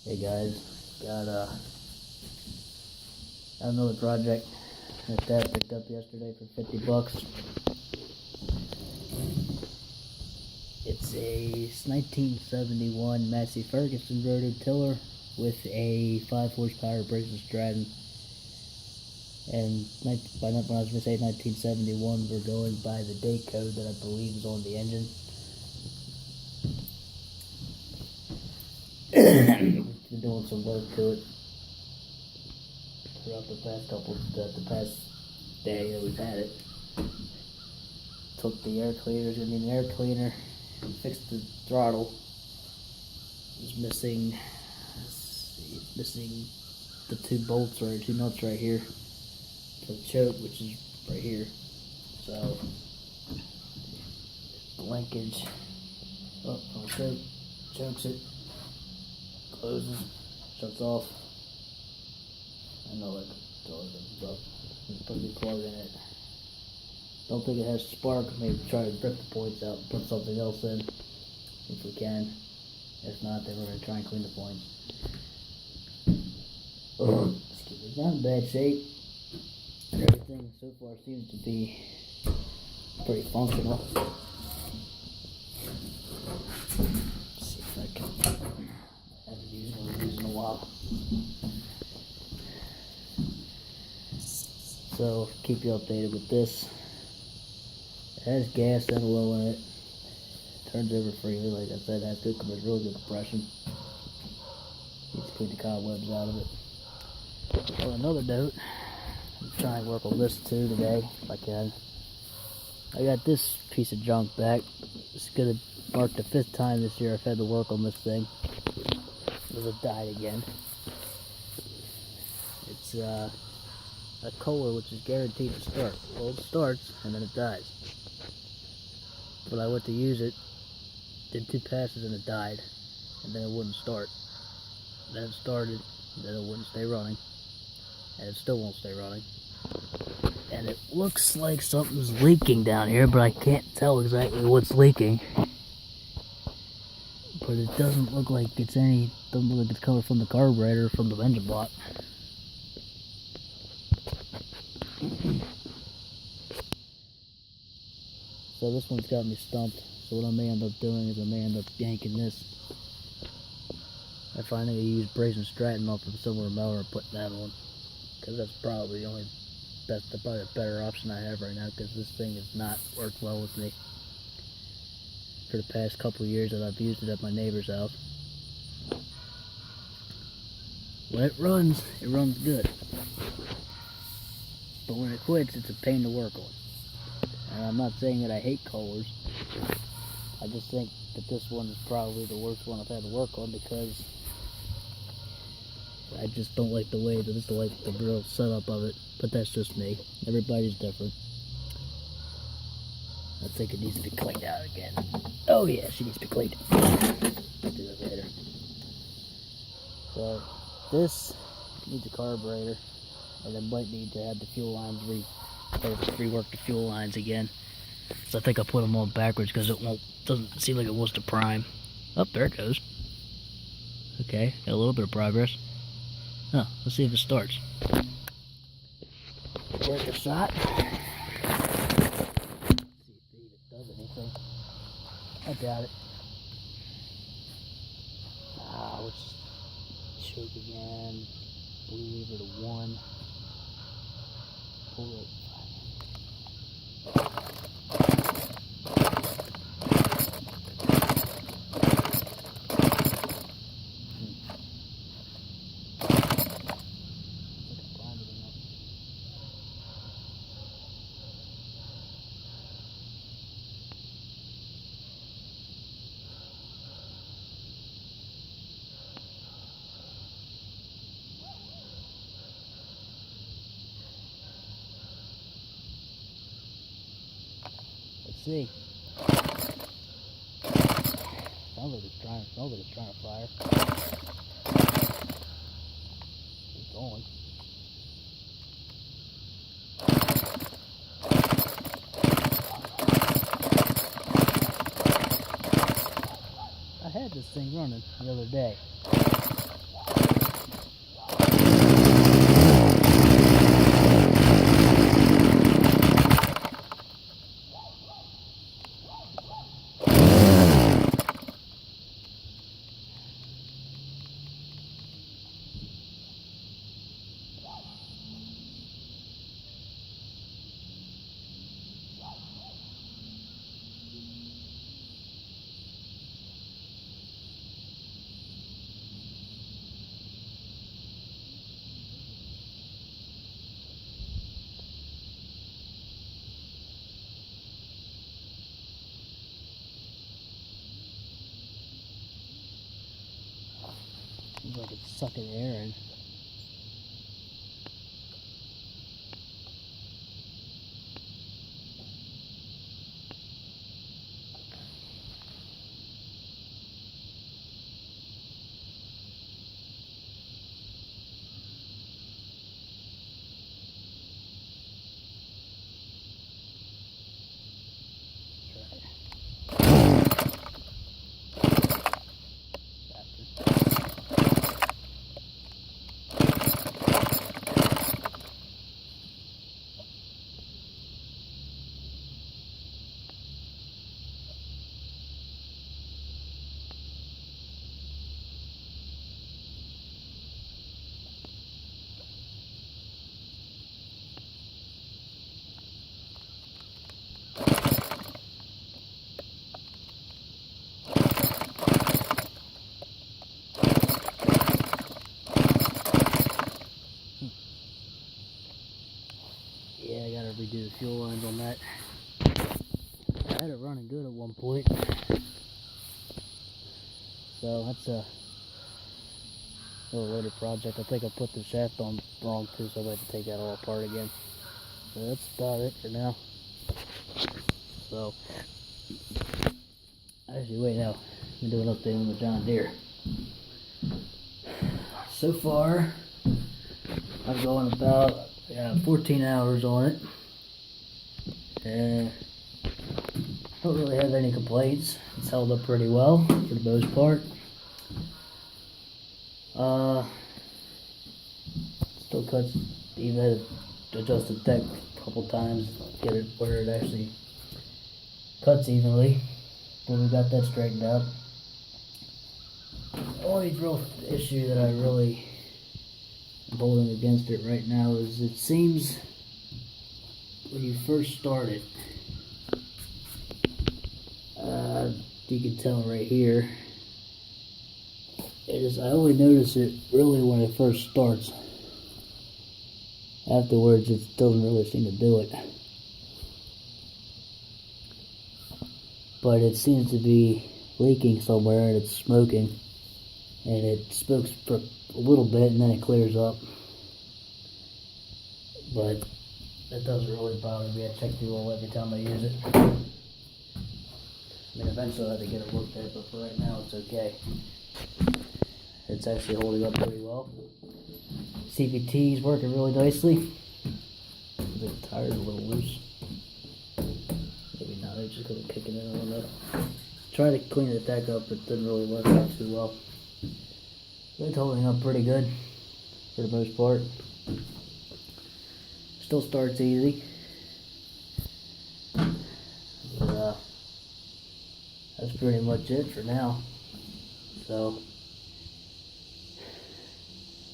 Hey guys, got another project that Dad picked up yesterday for 50 bucks. It's a 1971 Massey Fergusen rototiller with a 5 horsepower Brazen Stratton. And when I was going to say 1971, we're going by the date code that I believe is on the engine. Been doing some work to it throughout the past day that we've had it. Took the air cleaner, it's gonna need an air cleaner, fixed the throttle. It's missing the two nuts right here for the choke, which is right here. So the linkage up on the choke, chokes it, closes, shuts off. I know it opens up. Put a new plug in it. Don't think it has spark. Maybe try to rip the points out and put something else in if we can. If not, then we're going to try and clean the points. Excuse me. It's not in bad shape. Everything so far seems to be pretty functional. Let's see if I can. I haven't used one of these in a while. So, keep you updated with this. It has gas and oil in it. Turns over freely, like I said, has good, really good compression. Needs to clean the cobwebs out of it. On another note, I'm trying to work on this too today, if I can. I got this piece of junk back. It's gonna mark the 5th time this year I've had to work on this thing. Because it died again. It's a Kohler, which is guaranteed to start. Well, it starts and then it dies. But I went to use it, did 2 passes and it died, and then it wouldn't start. Then it started, then it wouldn't stay running, and it still won't stay running. And it looks like something's leaking down here, but I can't tell exactly what's leaking. But it doesn't look like it's coming from the carburetor or from the engine block. So this one's got me stumped. So what I may end up doing is I may end up yanking this. I finally used Brazen Stratton off of a similar mower and putting that on, because that's probably the better option I have right now, because this thing has not worked well with me for the past couple of years that I've used it at my neighbor's house. When it runs good. But when it quits, it's a pain to work on. And I'm not saying that I hate Kohlers. I just think that this one is probably the worst one I've had to work on, because I just don't like the way that it's the real setup of it. But that's just me. Everybody's different. I think it needs to be cleaned out again. Oh yeah, she needs to be cleaned. I'll do that later. So this needs a carburetor, and it might need to have the fuel lines rework the fuel lines again. So I think I put them on backwards because doesn't seem like it wants to prime. Oh, there it goes. Okay, got a little bit of progress. Oh, let's see if it starts. Worth a shot. Let's see if it does anything. I doubt it. Let's choke again. Leave it a 1. Pull it. Let's see. Sounds like it's trying to fire. It's on. I had this thing running the other day. Seems like it's sucking air in. Yeah, I gotta redo the fuel lines on that. I had it running good at one point. So that's a little later project. I think I put the shaft on wrong too, so I have to take that all apart again. So that's about it for now. So, actually wait now, I'm doing an update on the John Deere. So far, I'm going about 14 hours on it. And I don't really have any complaints. It's held up pretty well for the most part. Still cuts, even had to adjust the deck a couple times, get it where it actually cuts evenly. But we got that straightened out. The only real issue that I really am holding against it right now is it seems when you first start it, you can tell right here, I only notice it really when it first starts. Afterwards, it doesn't really seem to do it. But it seems to be leaking somewhere and it's smoking. And it smokes for a little bit and then it clears up. But that doesn't really bother me. I check the oil every time I use it. I mean, eventually I'll have to get it looked at, but for right now it's okay. It's actually holding up pretty well. CVT is working really nicely. The tire's a little loose. Maybe not, it's just because I'm kicking it, I don't know. Try to clean the deck up, but it didn't really work out too well. It's holding up pretty good for the most part. Still starts easy. But, that's pretty much it for now. So,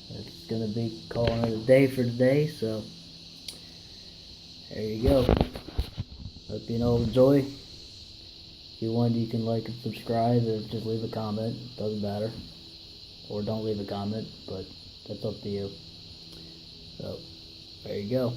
it's gonna be calling it a day for today, so there you go. Hope you all enjoy. If you want, you can like and subscribe, or just leave a comment, doesn't matter. Or don't leave a comment, but that's up to you. So, there you go.